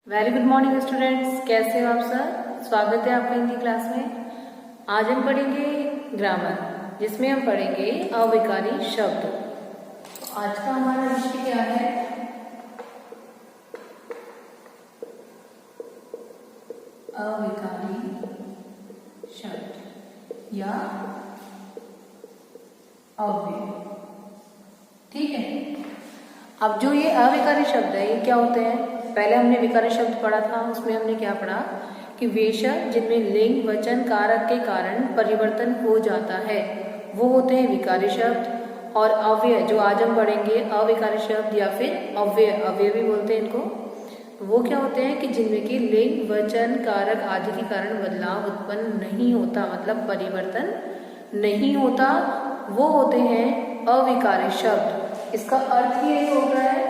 Very good morning students, कैसे हो आप सर। स्वागत है आपका हिंदी क्लास में। आज हम पढ़ेंगे ग्रामर, जिसमें हम पढ़ेंगे अविकारी शब्द। तो आज का हमारा विषय क्या है? अविकारी शब्द या अव्यय। ठीक है। अब जो ये अविकारी शब्द है, ये क्या होते हैं? पहले हमने विकारी शब्द पढ़ा था, उसमें हमने क्या पढ़ा कि वे शब्द जिनमें लिंग वचन कारक के कारण परिवर्तन हो जाता है वो होते हैं विकारी शब्द। और अव्यय जो आज हम पढ़ेंगे अविकारी शब्द या फिर अव्यय, अव्यय भी बोलते हैं इनको। वो क्या होते हैं कि जिनमें की लिंग वचन कारक आदि के कारण बदलाव उत्पन्न नहीं होता, मतलब परिवर्तन नहीं होता, वो होते हैं अविकारी शब्द। इसका अर्थ ही यही होता है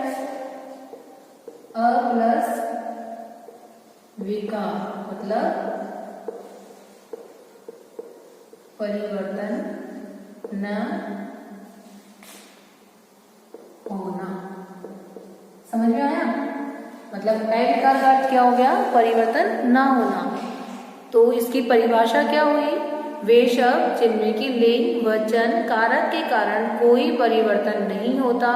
अ प्लस विकार, मतलब परिवर्तन न होना। समझ में आया? मतलब अविकार का अर्थ क्या हो गया? परिवर्तन ना होना। तो इसकी परिभाषा क्या हुई? वे शब्द जिनमें की लिंग वचन कारक के कारण कोई परिवर्तन नहीं होता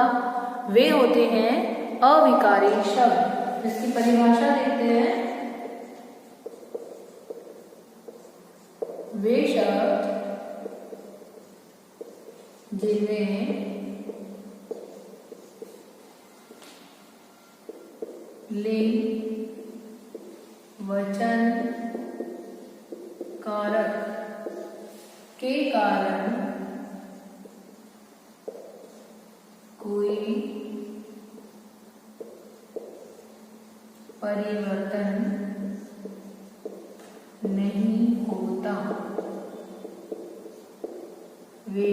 वे होते हैं अविकारी शब्द। इसकी परिभाषा देखते हैं। वे शब्द जिनमें लिंग वचन कारक के कारण कोई परिवर्तन नहीं होता वे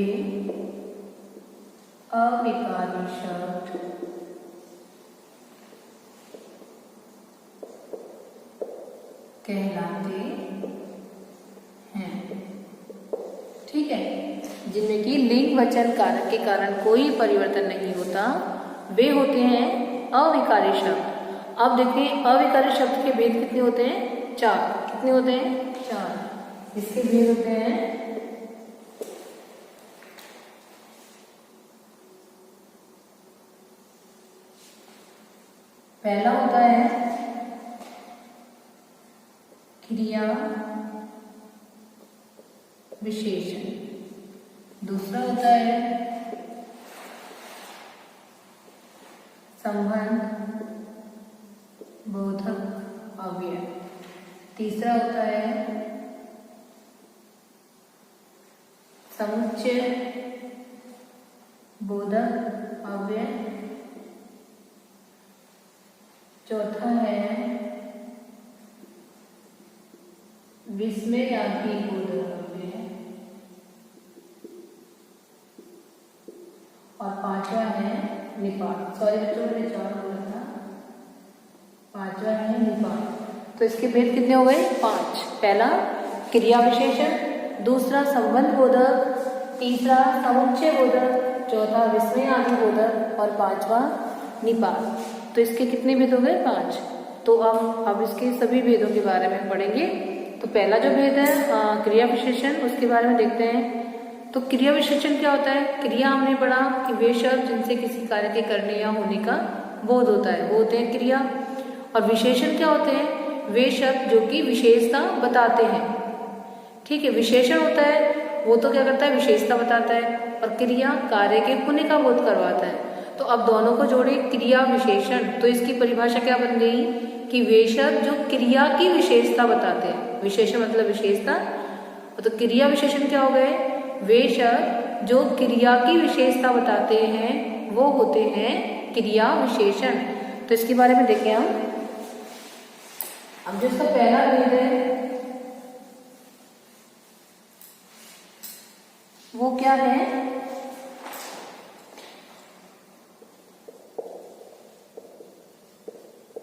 अविकारी शब्द कहलाते हैं। ठीक है। जिनमें कि लिंग वचन कारक के कारण कोई परिवर्तन नहीं होता वे होते हैं अविकारी शब्द। अब देखिए अविकारी शब्द के भेद कितने होते हैं? चार। कितने होते हैं? चार। इसके भेद होते हैं पहला होता है क्रिया विशेषण, दूसरा होता है संबंध बोधक अव्यय, तीसरा होता है समुच्चय बोधक अव्यय, चौथा है विस्मयादि बोधक अव्यय, और पांचवा है निपात। सॉरी बच्चों, मैंने चार बोला था, पांचवा है निपात। तो इसके भेद कितने हो गए? पांच। पहला क्रिया विशेषण, दूसरा संबंध बोधक, तीसरा समुच्चय बोधक, चौथा विस्मय आदि बोधक और पांचवा निपात। तो इसके कितने भेद हो गए? पांच। तो अब इसके सभी भेदों के बारे में पढ़ेंगे। तो पहला जो भेद है क्रिया विशेषण, उसके बारे में देखते हैं। तो क्रिया विशेषण क्या होता है? क्रिया हमने पढ़ा कि वे शब्द जिनसे किसी कार्य के करने या होने का बोध होता है वो होते हैं क्रिया। और विशेषण क्या होते हैं? वे शब्द जो कि विशेषता बताते हैं। ठीक है। विशेषण होता है वो तो क्या करता है? विशेषता बताता है, और क्रिया कार्य के पुण्य का बोध करवाता है। तो अब दोनों को जोड़े क्रिया विशेषण, तो इसकी परिभाषा क्या बन गई कि वे शब्द जो क्रिया की विशेषता बताते हैं। विशेषण मतलब विशेषता, तो क्रिया विशेषण क्या हो गए? वे शब्द जो क्रिया की विशेषता बताते हैं वो होते हैं क्रिया विशेषण। तो इसके बारे में देखें हम। अब जो इसका पहला भेद है वो क्या है?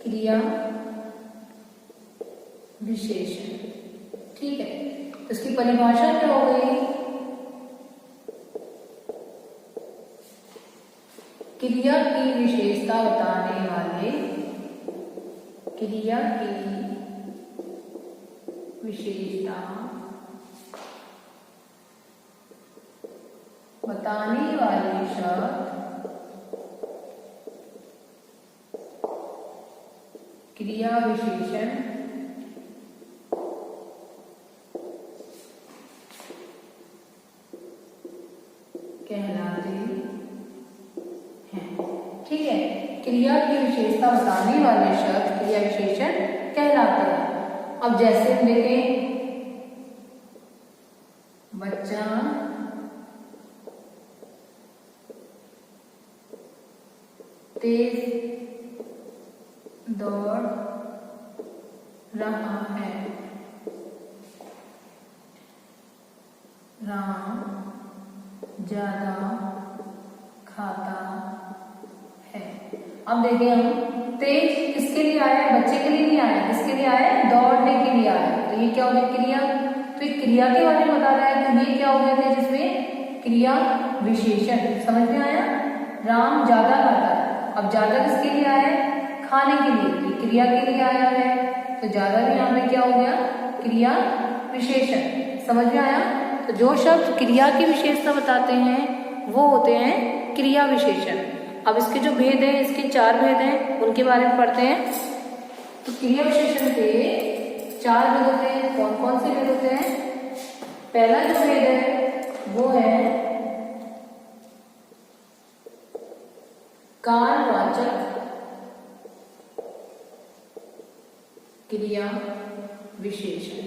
क्रिया विशेषण। ठीक है। तो इसकी परिभाषा क्या हो गई? क्रिया की विशेषता बताने वाले क्रिया की विशेषता बताने वाले शब्द क्रिया विशेषण कहलाते हैं। ठीक है, क्रिया की विशेषता बताने वाले शब्द क्रिया विशेषण कहलाते हैं। अब जैसे हम देखें, बच्चा तेज दौड़ रहा है, राम ज्यादा खाता है। अब देखिए, हम तेज किसके लिए आया है? बच्चे के लिए नहीं आया, किसके लिए आया है? दौड़ने के लिए आया है। तो ये क्या हो गया? क्रिया। तो ये क्रिया के बारे में बता रहा है, तो ये क्या हो गया था? जिसमें क्रिया विशेषण। समझ में आया? राम ज्यादा खाता है। अब ज्यादा किसके लिए आया है? खाने के लिए, क्रिया के लिए आया है। तो ज्यादा भी यहाँ पे क्या हो गया? क्रिया विशेषण। समझ में आया? तो जो शब्द क्रिया की विशेषता बताते हैं वो होते हैं क्रिया विशेषण। अब इसके जो भेद हैं, इसके 4 भेद हैं, उनके बारे में पढ़ते हैं। तो क्रिया विशेषण के 4 भेद होते हैं। कौन कौन से भेद होते हैं? पहला जो भेद है वो है कालवाचक क्रिया विशेषण।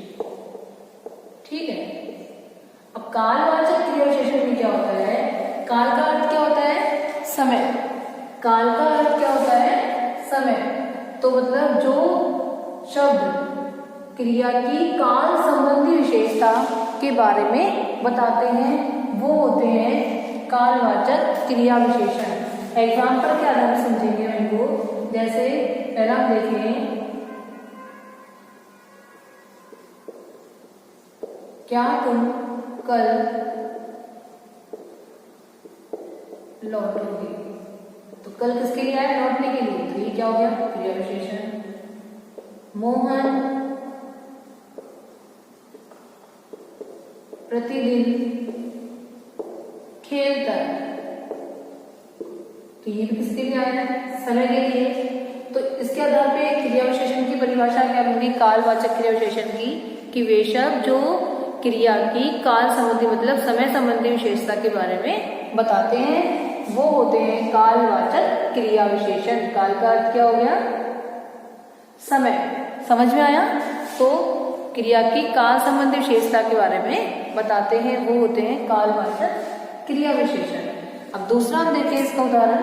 ठीक है, अब कालवाचक क्रिया विशेषण में क्या होता है? काल का अर्थ क्या होता है? समय। काल का अर्थ क्या होता है? समय। तो मतलब जो शब्द क्रिया की काल संबंधी विशेषता के बारे में बताते हैं वो होते हैं कालवाचक क्रिया विशेषण। एग्जाम्पल के आधार पर समझेंगे हम इनको। जैसे पहला हम देखें, क्या तुम कल लौटोगे? तो कल किसके लिए आया? लौटने के लिए। तो ये क्या हो गया? क्रिया विशेषण। मोहन प्रतिदिन खेलता है। तो ये भी किसके लिए आया है? समय के लिए। तो इसके आधार पे क्रिया विशेषण की परिभाषा क्या होगी? कालवाचक क्रिया विशेषण की, कि वे शब्द जो क्रिया की काल संबंधी मतलब समय संबंधी विशेषता के बारे में बताते हैं वो होते हैं कालवाचक क्रिया विशेषण। काल का अर्थ क्या हो गया? समय। समझ में आया? तो क्रिया की काल संबंधी विशेषता के बारे में बताते हैं वो होते हैं कालवाचक क्रिया विशेषण। अब दूसरा हम देखें इसका उदाहरण,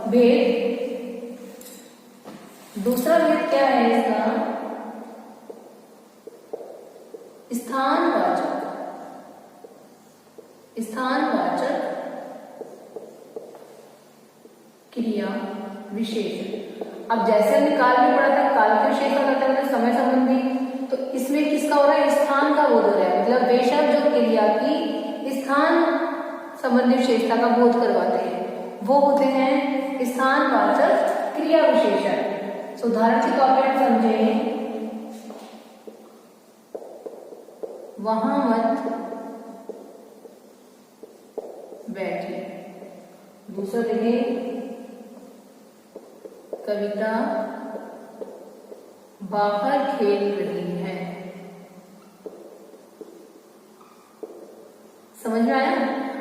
भेद। दूसरा भेद क्या है इसका? स्थानवाचक क्रिया विशेषण। अब जैसे हमने काल में पढ़ा था, काल की विशेषता करते हैं मतलब समय संबंधी। तो इसमें किसका हो रहा है? स्थान का बोध हो रहा है। मतलब वे शब्द जो क्रिया की स्थान संबंधी विशेषता का बोध करवाते हैं वो होते हैं स्थानवाचक क्रिया विशेषण। उदाहरण के तौर पर समझें, वहां मत बैठे। दूसरा देखिए, कविता बाहर खेल रही है। समझ में आया?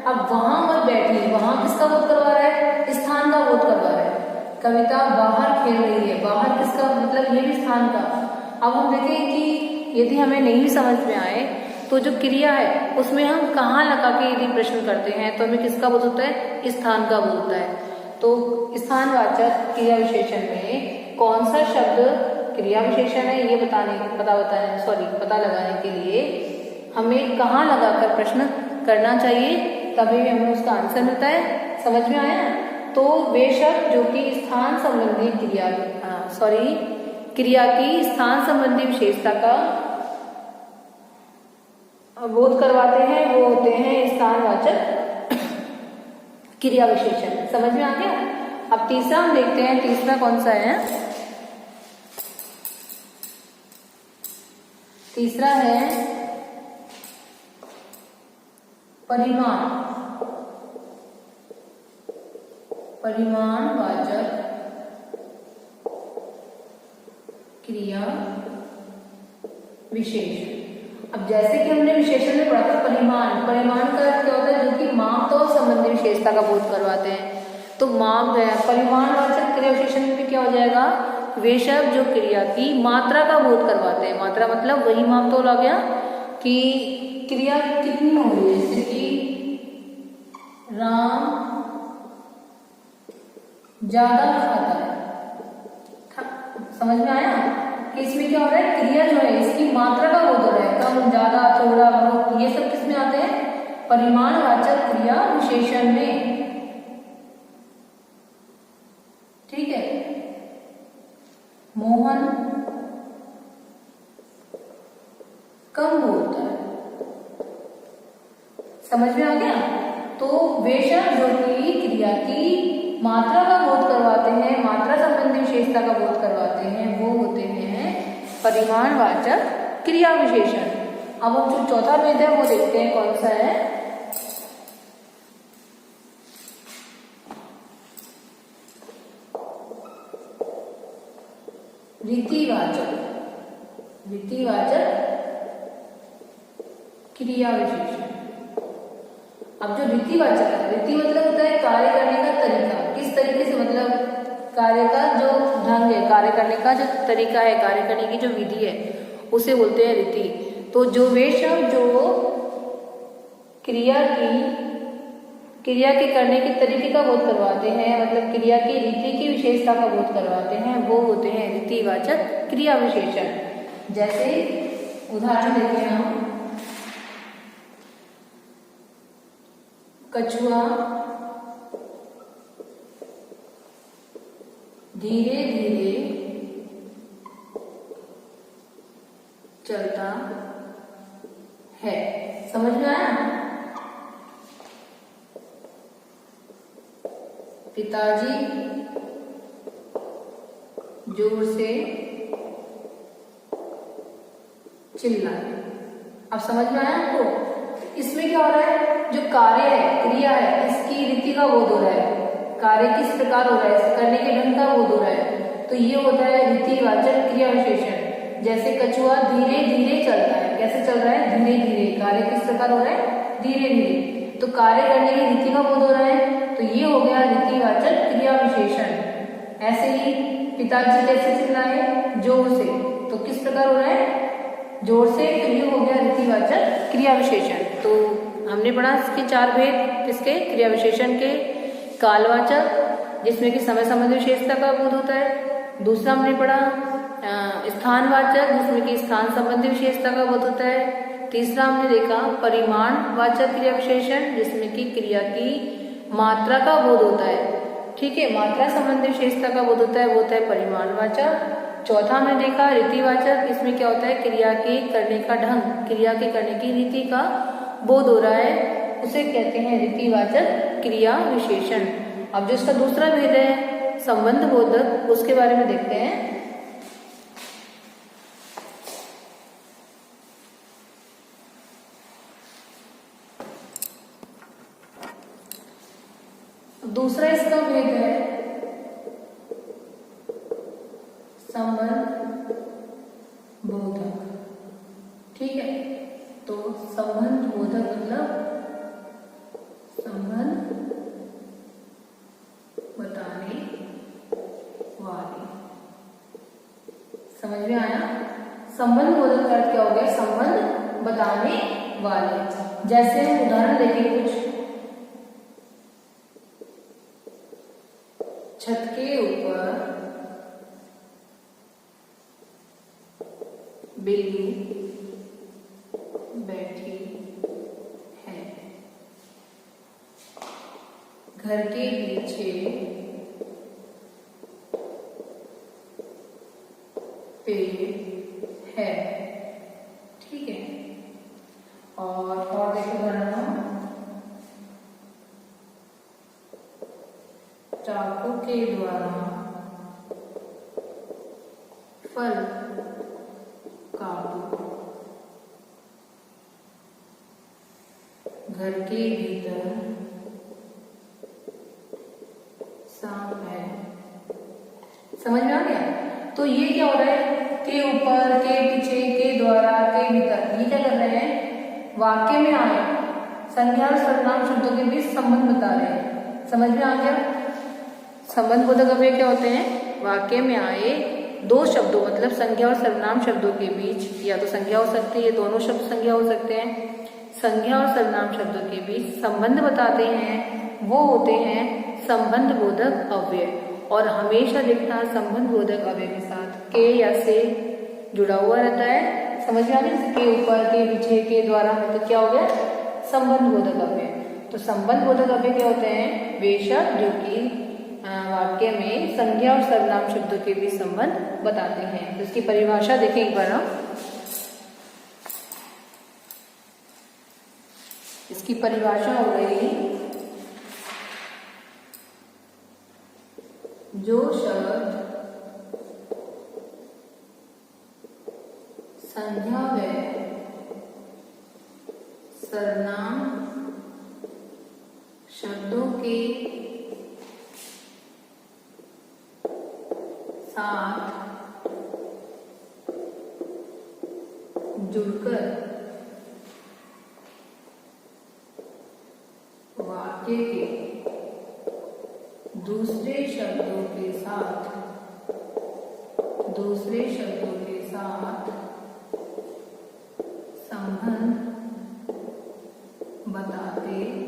अब वहां मत बैठिए, वहां किसका बोध करवा रहा है? स्थान का बोध करवा रहा है। कविता बाहर खेल रही है, बाहर किसका मतलब? ये भी स्थान का। अब हम देखें कि यदि हमें नहीं समझ में आए तो जो क्रिया है उसमें हम कहाँ लगा के यदि प्रश्न करते हैं तो हमें किसका बोध होता है? स्थान का बोध होता है। तो स्थानवाचक क्रिया विशेषण में कौन सा शब्द क्रिया विशेषण है ये पता लगाने के लिए हमें कहाँ लगाकर प्रश्न करना चाहिए, तभी हमें उसका आंसर मिलता है। समझ में आया? तो वे शब्द जो कि स्थान संबंधी क्रिया की स्थान संबंधी विशेषता का बोध करवाते हैं वो होते हैं स्थानवाचक क्रिया विशेषण। समझ में आ गया? अब तीसरा हम देखते हैं, तीसरा कौन सा है? तीसरा है परिमाण, परिमाणवाचक क्रिया विशेषण। अब जैसे कि हमने विशेषण में पढ़ा था परिमाण, परिमाण का अर्थ क्या होता है? जो कि माप तौल संबंधी विशेषता का बोध करवाते हैं। तो माप परिमाणवाचक क्रिया विशेषण में क्या हो जाएगा? वे शब्द जो क्रिया की मात्रा का बोध करवाते हैं। मात्रा मतलब वही माप तौल आ गया कि क्रिया कितनी हो रही है, जैसे कि राम ज्यादा खाता है। समझ में आया कि इसमें क्या हो रहा है? क्रिया जो है इसकी मात्रा का बोध हो रहा है, कम, ज्यादा, थोड़ा, बहुत, ये सब किसमें आते हैं? परिमाणवाचक क्रिया विशेषण में। ठीक है, मोहन कम बोलता है। समझ में आ गया? तो वे शब्द जो कि क्रिया की मात्रा का बोध करवाते हैं, मात्रा संबंधी विशेषता का बोध करवाते हैं, वो होते हैं परिमाणवाचक क्रिया विशेषण। अब हम जो चौथा भेद है वो देखते हैं कौन सा है? रीतिवाचक, रीतिवाचक क्रिया विशेषण। अब जो रीतिवाचक है, रीति मतलब होता है कार्य करने का तरीका, किस तरीके से, मतलब कार्य का जो ढंग है, कार्य करने का जो तरीका है, कार्य करने की जो विधि है, उसे बोलते हैं रीति। तो जो वे शब्द जो क्रिया के करने के तरीके का बोध करवाते हैं, मतलब क्रिया की रीति की विशेषता का बोध करवाते हैं, वो होते हैं रीतिवाचक क्रिया विशेषण। जैसे उदाहरण देते हैं हम, कछुआ धीरे धीरे चलता है। समझ में आया? पिताजी जोर से चिल्लाए। अब समझ में आया आपको? इसमें क्या हो रहा है? जो कार्य है, क्रिया है, इसकी रीति का बोध हो रहा है, कार्य किस प्रकार हो रहा है, इसे करने के ढंग का बोध हो रहा है, तो ये होता है रीतिवाचक क्रिया विशेषण। जैसे कछुआ धीरे धीरे चलता है, कैसे चल रहा है? धीरे धीरे। कार्य किस प्रकार हो रहा है? धीरे धीरे। तो कार्य करने की रीति का बोध हो रहा है, तो ये हो गया रीतिवाचक क्रिया विशेषण। ऐसे ही पिताजी कैसे चिल्लाए? जोर से। तो किस प्रकार हो रहा है? जोर से। तो ये हो गया रीतिवाचक क्रिया विशेषण। तो हमने पढ़ा इसके चार भेद, किसके? क्रिया विशेषण के। कालवाचक, जिसमें कि समय संबंधी विशेषता का बोध होता है। दूसरा हमने पढ़ा स्थानवाचक, जिसमें कि स्थान संबंधी विशेषता का बोध होता है। तीसरा हमने देखा परिमाणवाचक क्रिया विशेषण, जिसमें कि क्रिया की मात्रा का बोध होता है। ठीक है, मात्रा संबंधी विशेषता का बोध होता है, वो होता है परिमाणवाचक। चौथा हमने देखा रीतिवाचक, इसमें क्या होता है? क्रिया के करने का ढंग, क्रिया के करने की रीति का बोध हो रहा है, उसे कहते हैं रीतिवाचक क्रिया विशेषण। अब जो इसका दूसरा भेद है संबंध बोधक, उसके बारे में देखते हैं। दूसरा इसका भेद है संबंध बोधक। ठीक है, तो संबंध बोधक मतलब संबंध बताने वाले। समझ में आया? संबंध बोधक का अर्थ क्या हो गया? संबंध बताने वाले। जैसे हम उदाहरण देखें कुछ, छत के ऊपर बिल्ली बैठी है, घर के पीछे पेड़ है। ठीक है, और देखो बनाना, चाकू के द्वारा फल काटो। घर के भीतर सांप है। समझ में आ गया? तो ये क्या हो रहा है? के ऊपर, के पीछे, के द्वारा, के भीतर, ये क्या कर रहे हैं? वाक्य में आए संज्ञा और सर्वनाम शब्दों के बीच संबंध बता रहे हैं। समझ में आ गया? संबंध बोधक अव्यय क्या होते हैं? वाक्य में आए दो शब्दों, मतलब संज्ञा और सर्वनाम शब्दों के बीच, या तो संज्ञा हो सकती है, दोनों शब्द संज्ञा हो सकते हैं, संज्ञा और सर्वनाम शब्दों के बीच संबंध बताते हैं, वो होते हैं संबंध बोधक अव्यय। और हमेशा देखना संबंध बोधक अव्यय के साथ के या से जुड़ा हुआ रहता है। समझ में आ गया? के ऊपर, के पीछे, के द्वारा है तो क्या हो गया? संबंध बोधक अव्यय। तो संबंध बोधक अव्यय क्या होते हैं? वे शब्द जो कि वाक्य में संज्ञा और सर्वनाम शब्दों के बीच संबंध बताते हैं। तो इसकी परिभाषा देखें एक बार। इसकी परिभाषा हो गई, जो शब्द संज्ञा व सर्वनाम शब्दों के साथ जुड़कर वाक्य के दूसरे शब्दों के साथ संबंध बताते हैं,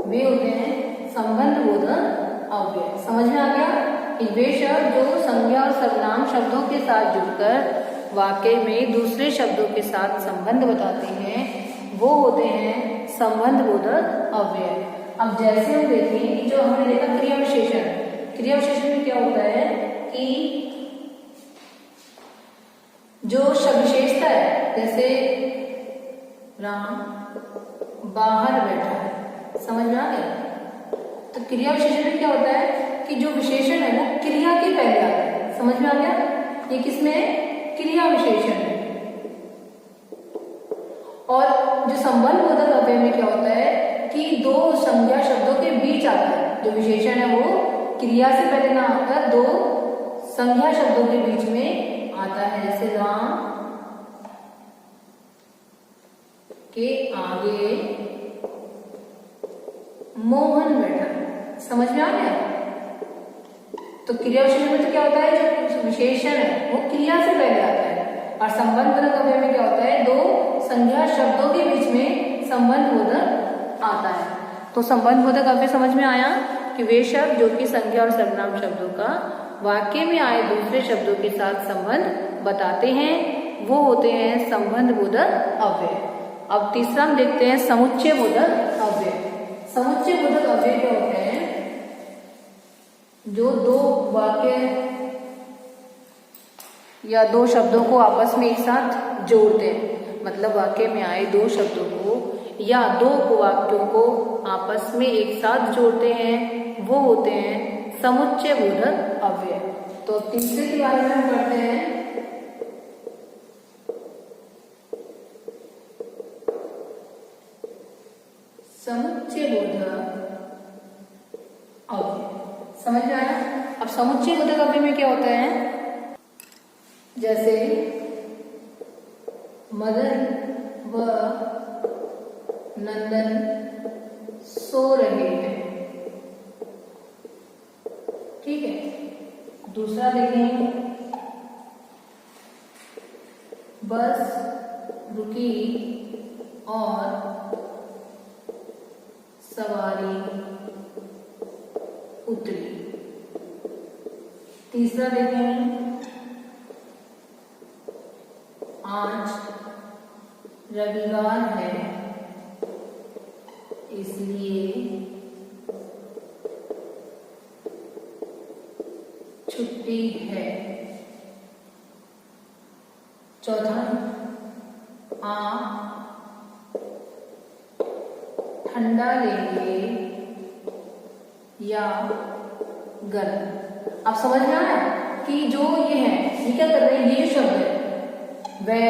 वे होते हैं संबंध बोधक अव्यय। समझ में आ गया? कि वे शब्द जो संज्ञा और सर्वनाम शब्दों के साथ जुड़कर वाक्य में दूसरे शब्दों के साथ संबंध बताते हैं, वो होते हैं संबंध बोधक अव्यय। अब जैसे हम देखें कि जो हमने देखा क्रिया विशेषण, क्रिया विशेषण में क्या होता है कि जो शब्द विशेषता है, जैसे राम बाहर बैठा है। समझ में आ गया? तो क्रिया विशेषण में क्या होता है कि जो विशेषण है वो क्रिया के पहले आता है। समझ में आ गया? ये किसमें? क्रिया विशेषण है। और जो संबंध बोधक अव्यय में क्या होता है कि दो संज्ञा शब्दों के बीच आता है। जो विशेषण है वो क्रिया से पहले ना आकर दो संज्ञा शब्दों के बीच में आता है। जैसे राम के आगे मोहन बैठा है। समझ में आ गया? तो क्रिया विशेषण में तो क्या होता है, जो विशेषण है वो क्रिया से पहले आता है। और संबंध बोधक अव्यय में क्या होता है, दो संज्ञा शब्दों के बीच में संबंध बोधक आता है। तो संबंध बोधक अव्यय समझ में आया कि वे शब्द जो कि संज्ञा और सर्वनाम शब्दों का वाक्य में आए दूसरे शब्दों के साथ संबंध बताते हैं, वो होते हैं संबंध बोधक अव्यय। अब तीसरा हम देखते हैं समुच्चय बोधक अव्यय। समुच्चय बोधक अव्यय क्या होते हैं? जो दो वाक्य या दो शब्दों को आपस में एक साथ जोड़ते हैं, मतलब वाक्य में आए दो शब्दों को या दो वाक्यों को आपस में एक साथ जोड़ते हैं, वो होते हैं समुच्चय बोधक अव्यय। तो तीसरे के बारे में हम पढ़ते हैं। समुच्चय बोधक अव्यय। समझ में आया? अब समुच्चय बोधक अव्यय में क्या होता है? जैसे मदन व नंदन सो रहे हैं। ठीक है। दूसरा देखें, बस रुकी और सवारी उतरी। तीसरा देखें, आज रविवार है इसलिए छुट्टी है। चौथा, आप ठंडा लेंगे या गर्म। अब समझ में आया कि जो ये है, ये क्या कर रहे हैं, ये शब्द है वह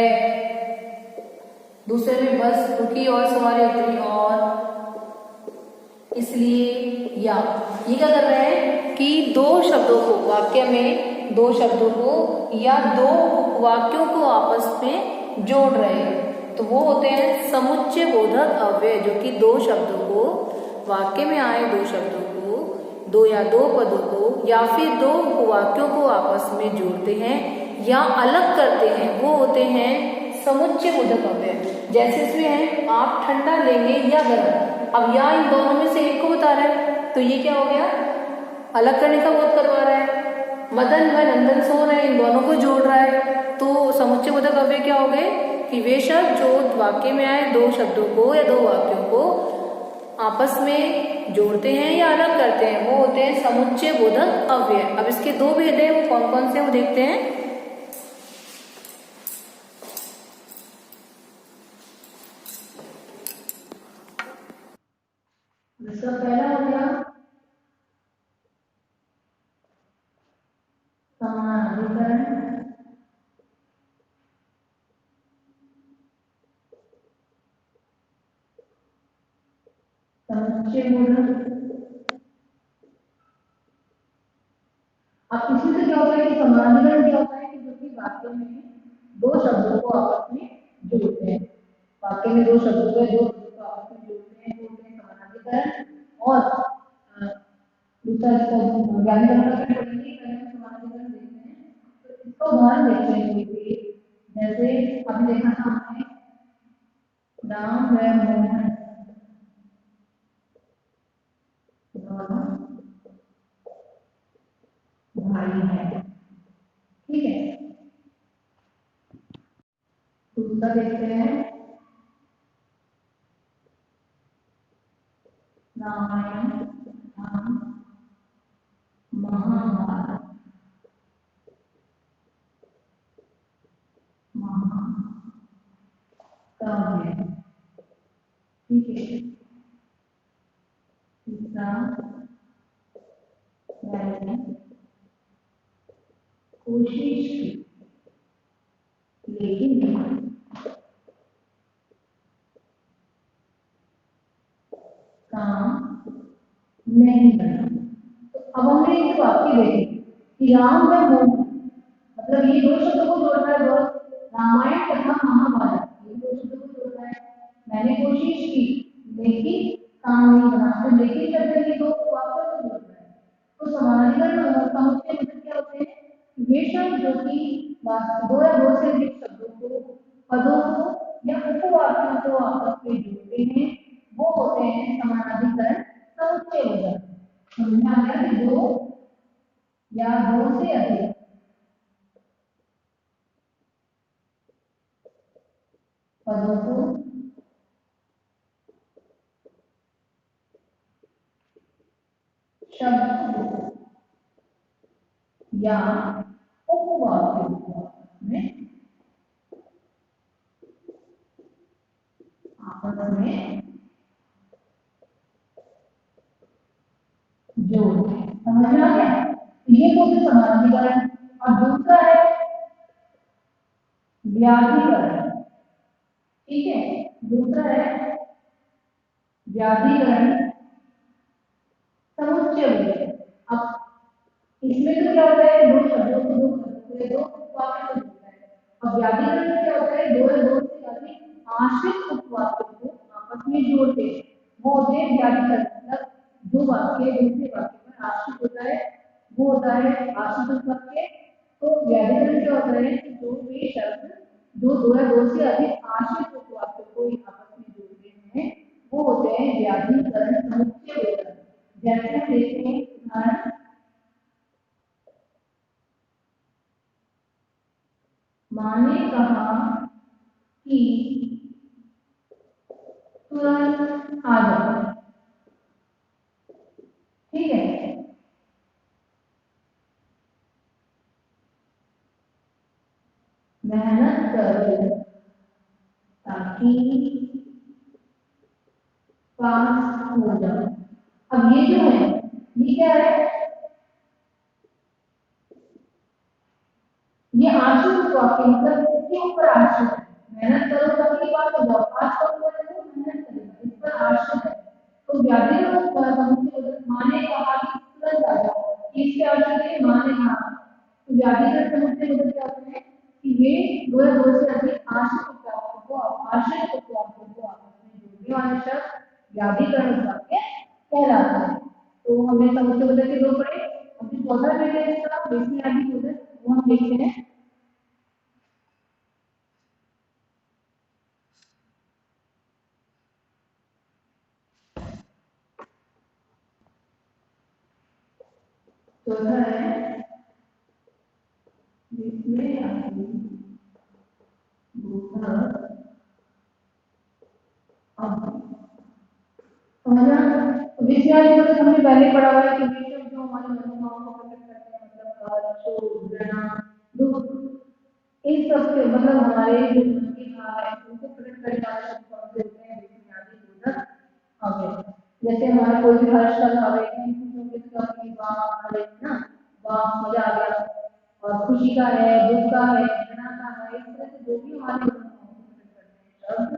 दूसरे में बस रुकी और सवारी उतरी और इसलिए या, ये क्या कर रहे हैं कि दो शब्दों को, वाक्य में दो शब्दों को या दो वाक्यों को आपस में जोड़ रहे हैं, तो वो होते हैं समुच्चय बोधक अव्यय, जो कि दो शब्दों को, वाक्य में आए दो शब्दों को, दो या दो पदों को या फिर दो वाक्यों को आपस में जोड़ते हैं या अलग करते हैं, वो होते हैं समुच्चय बोधक अव्यय। जैसे इसमें है आप ठंडा लेंगे या गर्म, अब या इन दोनों में से एक को बता रहा है, तो ये क्या हो गया, अलग करने का बोध करवा रहा है। मदन व नंदन सो रहे हैं, इन दोनों को जोड़ रहा है, तो समुच्चय बोधक अव्यय क्या हो गए कि वे शब्द जो वाक्य में आए दो शब्दों को या दो वाक्यों को आपस में जोड़ते हैं या अलग करते हैं, वो होते हैं समुच्चय बोधक अव्यय। अब इसके दो भेद हैं, वो कौन कौन से वो देखते हैं। इसका पहला हो गया समानाधिकरण, समुच्चय बोधक। अब इसमें से क्या होता है कि समानाधिकरण क्या होता है कि जो कि वाक्य में दो शब्दों को आपस में जोड़ते हैं, वाक्य में दो शब्दों को आपस में जोड़ते हैं, बोलते हैं समानाधिकरण। और दूसरा इसको व्याकरण का पढ़ेंगे, पहले हम समानाधिकरण देखते हैं। तो इसका उदाहरण देखते हैं कोई भी, जैसे अभी देखा था हमने राम व मोहन दोनों भाई हैं, ठीक है। दूसरा देखते हैं रामायण महाभारत महाकाव्य, ठीक है। तीसरा मैंने कोशिश की लेकिन काम नहीं बना। तो अब हमने एक वाक्य देखे कि राम व मोहन, मतलब ये दो शब्दों को जोड़ रहा है, रामायण तथा महाभारत, ये दो शब्दों को जोड़ रहा है। मैंने कोशिश की लेकिन काम नहीं बना, तो लेकिन करके ये दो वाक्यों को जोड़ रहा है। तो समानाधिकरण समुच्चय मतलब क्या होते हैं, वे शब्द जो कि दो या दो से अधिक शब्दों को, पदों को या उपवाक्यों को आपस में जोड़ते हैं, वो होते हैं समानाधिकरण समुच्चय बोधक। समझ में आ गया कि दो या दो से अधिक पदों को शब्द या उपवाक्यों में आपस में जोड़ते हैं। समझ में आ गया, ये तो सिर्फ समानाधिकरण। और दूसरा है व्याधिकरण, ठीक है। दूसरा है व्याधिकरण समुच्चय बोधक। अब इसमें तो क्या होता है, दो शब्दों को दो शब्दों से दो वाक्य को जोड़ता है। अब व्याधिकरण में क्या होता है, दो या दो से अधिक आश्रित उपवाक्यों को आपस में जोड़ते हैं, वो होते हैं व्याधिकरण। मतलब जो वाक्य दूसरे वाक्य पर आश्रित होता है वो होता है आश्रित उपवाक्य। तो व्याधिकरण क्या होता है कि जो वे शब्द जो दो या दो से अधिक आश्रित उपवाक्यों को आपस में जोड़ते हैं, वो होते हैं व्याधिकरण समुच्चय बोधक। जैसे हम देखते हैं उदाहरण, माँ ने कहा कि तुरंत आ जाओ, ठीक है। मेहनत करो ताकि पास हो जाओ। अब ये जो है ये क्या है? ये आश्रित वाक्य मतलब इसके ऊपर आश्रित है। मेहनत करो तभी बात हो जाओ, आज करो तो मेहनत करेगा, इस पर आश्रित है। तो व्याधि माने कहा कि तुरंत आ जाओ, इससे आश्रित है माने कहा। तो व्याधि का समझते मतलब क्या होता है कि ये दो से अधिक आश्रित उपवाक्यों को आपस में जोड़ने वाले शब्द व्याधिकरण वाक्य कहलाते हैं। तो हमने समुच्चय बोधक के दो पढ़े। अभी चौथा पेज है इसका बेसिक आदि बोधक, वो हम देखते हैं। चौथा है जिसमें आदि बोधक समझना। विषय बोधक हमने पहले पढ़ा हुआ है कि विषय जो हमारे मनोभावों को प्रकट करते हैं, मतलब शोक, घृणा, दुख, इन सब के मतलब हमारे जो मन के भाव है उनको प्रकट करने वाले शब्द कौन से होते हैं? विषयादि बोधक अव्यय। जैसे हमारा कोई भी हर्ष का भाव है, वाह अरे ना, वाह मजा आ गया, और खुशी का है, दुख का है, घृणा का है, इस तरह से जो भी हमारे मन को प्रकट करते हैं शब्द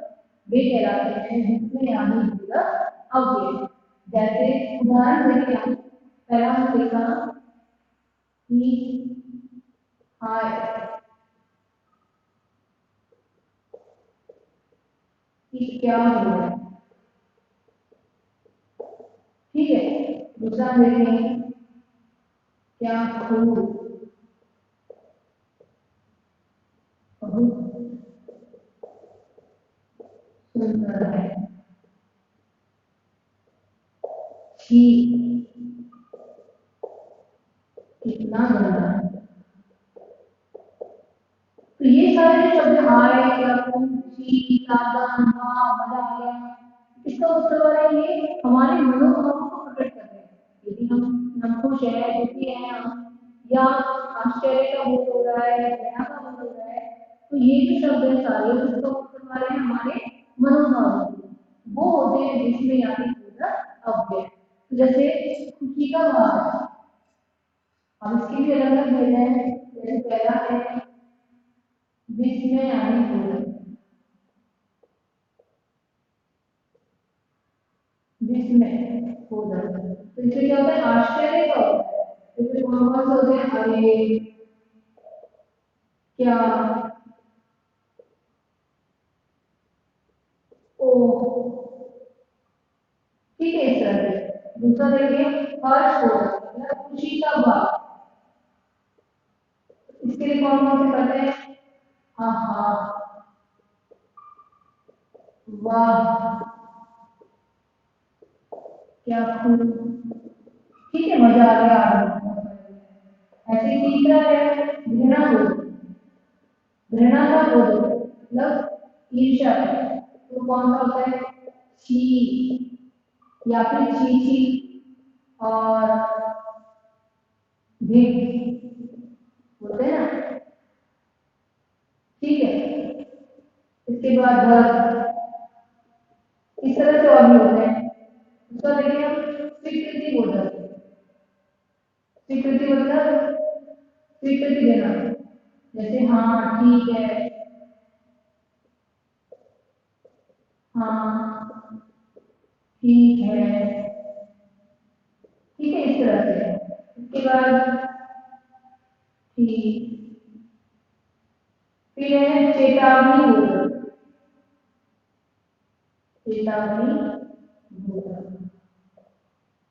वे कहलाते हैं विषयादि बोधक अव्यय। जैसे उदाहरण देखें हम, पहला हमने देखा कि हाय, कि क्या हो रहा है, ठीक है। दूसरा देखें क्या खूब, बहुत सुंदर है, छी कितना गंदा है। तो ये सारे शब्द हाय या खूब, छी, सावधान, वाह, मजा आ गया, इसका उत्तर वाला ये हमारे मनोभावों को प्रकट करते हैं। यदि हम खुश है, दुखी है हम, या आश्चर्य का बोध हो रहा है, घृणा का बोध हो रहा है, तो ये जो शब्द है सारे उसको उत्तर वाले हैं हमारे मनोभावों को, वो होते हैं जिसमें यानी बोधक अव्यय। तो जैसे खुशी का भाव, हम इसके भी अलग अलग भेद हैं। जैसे पहला है जिसमें यानी बोधक, जिसमें बोधक, तो इसमें क्या होता है? आश्चर्य का होता है। इसमें कौन कौन से होते हैं? अरे, क्या, ओ, ठीक है, इस तरह से। दूसरा देखिए हर्ष बोधक मतलब खुशी का भाव, इसके लिए कौन कौन से करते हैं? आहा, वाह, क्या खूब, ठीक है, मजा आ गया ऐसे। तीसरा है घृणा बोधक, घृणा का बोधक मतलब ईर्ष्या है। तो कौन सा होता है? छी, या फिर छी छी और धिक, बोलते हैं ना, ठीक है। इसके बाद धर, इस तरह से और भी होते हैं। उसका देखिए हम स्वीकृति बोधक, स्वीकृति मतलब स्वीकृति देना, जैसे हाँ ठीक है, हाँ ठीक है, ठीक है, इस तरह से। इसके बाद ठीक, फिर है चेतावनी बोधक, चेतावनी बोधक,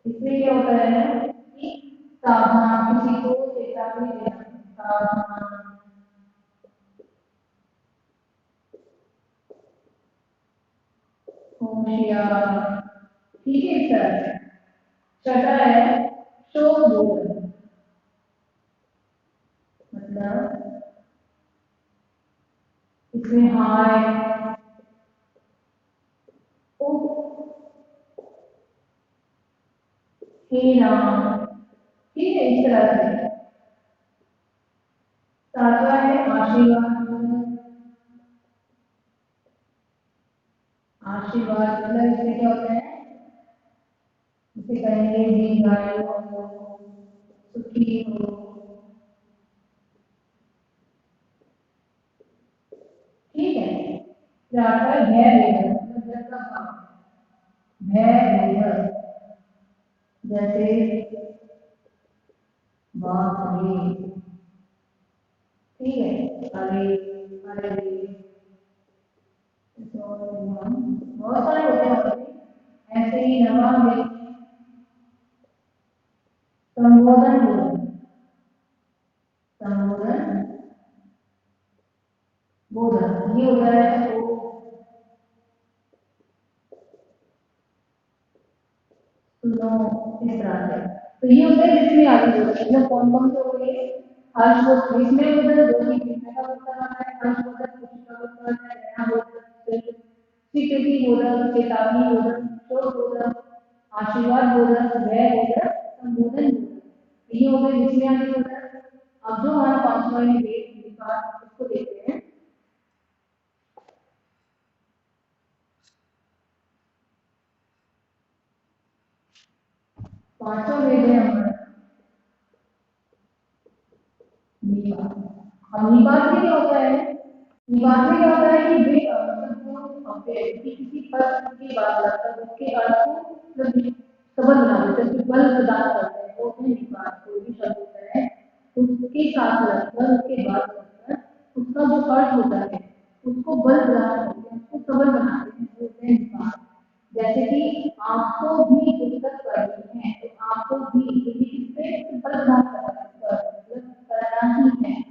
इसमें क्या होता है कि सावधान, किसी को चेतावनी देना, सावधान, होशियार, ठीक है, इस तरह से। छठा है शोक बोधक, मतलब इसमें हाय, उफ, हे राम, ठीक है, इस तरह से। सातवां है आशीर्वाद बोधक, आशीर्वाद मतलब इसमें क्या होता है? इसे कहेंगे दीर्घायु हो, सुखी हो। ठीक है, फिर आता है भय विभर, मतलब डर का भाव। भय विभर, जैसे बाप रे, ठीक है, अरे अरे, बहुत सारे होते हैं। ऐसे ही नवा में संबोधन बोधन, संबोधन बोधन, ये होता है तो सुनो, इस तरह से। तो ये होता है जिसमें आगे बोलते हैं, मतलब कौन कौन से हो गए, हर्षवर्धन, इसमें उधर दो की किसमें का बोलता है, हर्षवर्धन खुशी का बोलता है, नया बोलता है, स्वीकृति बोधन, चेतावनी बोधन, शोक बोधन, आशीर्वाद बोधन, भय बोधन, संबोधन बोधन। ये हो गए जिसमें आगे बोलता है। अब जो हमारा पांचवा विभाग, उसको देखते हैं। पांचवा वेद है हमारा निपात। अब निपात में क्या होता है, निपात में क्या होता है कि वे मतलब जो व्यक्ति किसी पद की बात करता है उसके अर्थ को मतलब सबल बना देते हैं, बल प्रदान करते हैं, वो अपने निपात कोई भी शब्द होता है उसके साथ लगकर उसके बाद लगकर उसका जो अर्थ होता है उसको बल प्रदान करते हैं, उसको सबल बनाते हैं, वो होते हैं निपात। जैसे कि आपको भी पुस्तक पढ़नी है तो आपको भी किससे बल प्रदान करना ही है।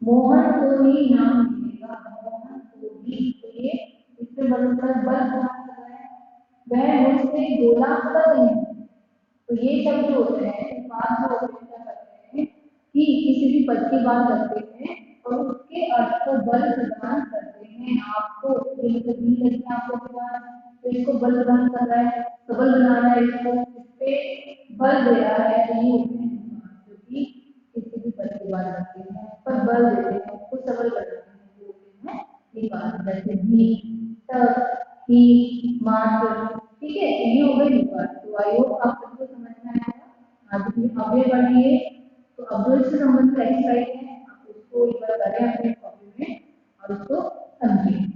मोहन को ही नाम मिलेगा, मोहन को भी, तो ये इससे बनकर बल प्रदान कर रहा है। वह मुझसे गोला तक नहीं, तो ये सब जो होते हैं बात जो होते हैं क्या करते हैं कि किसी भी पद की बात करते हैं और उसके अर्थ को बल प्रदान करते हैं। आपको ये मतलब नहीं लगी आपको प्रदान, तो इसको बल प्रदान कर रहा है, सबल बना रहा है, इसको इस पे बल दे रहा है, तो ये होते हैं जो कि किसी भी पद की बात करते हैं पर बल देते हैं, उसको सबल बनाते हैं, जो होते हैं ये बात, जैसे भी, तक, ही, मात्र। ठीक है, ये हो गई बात। तो आई होप आप सबको समझ में आएगा। आगे बढ़िए। तो अब जो इससे संबंधित एक्सरसाइज है आप उसको एक बार करें अपने कॉपी में और उसको समझिए।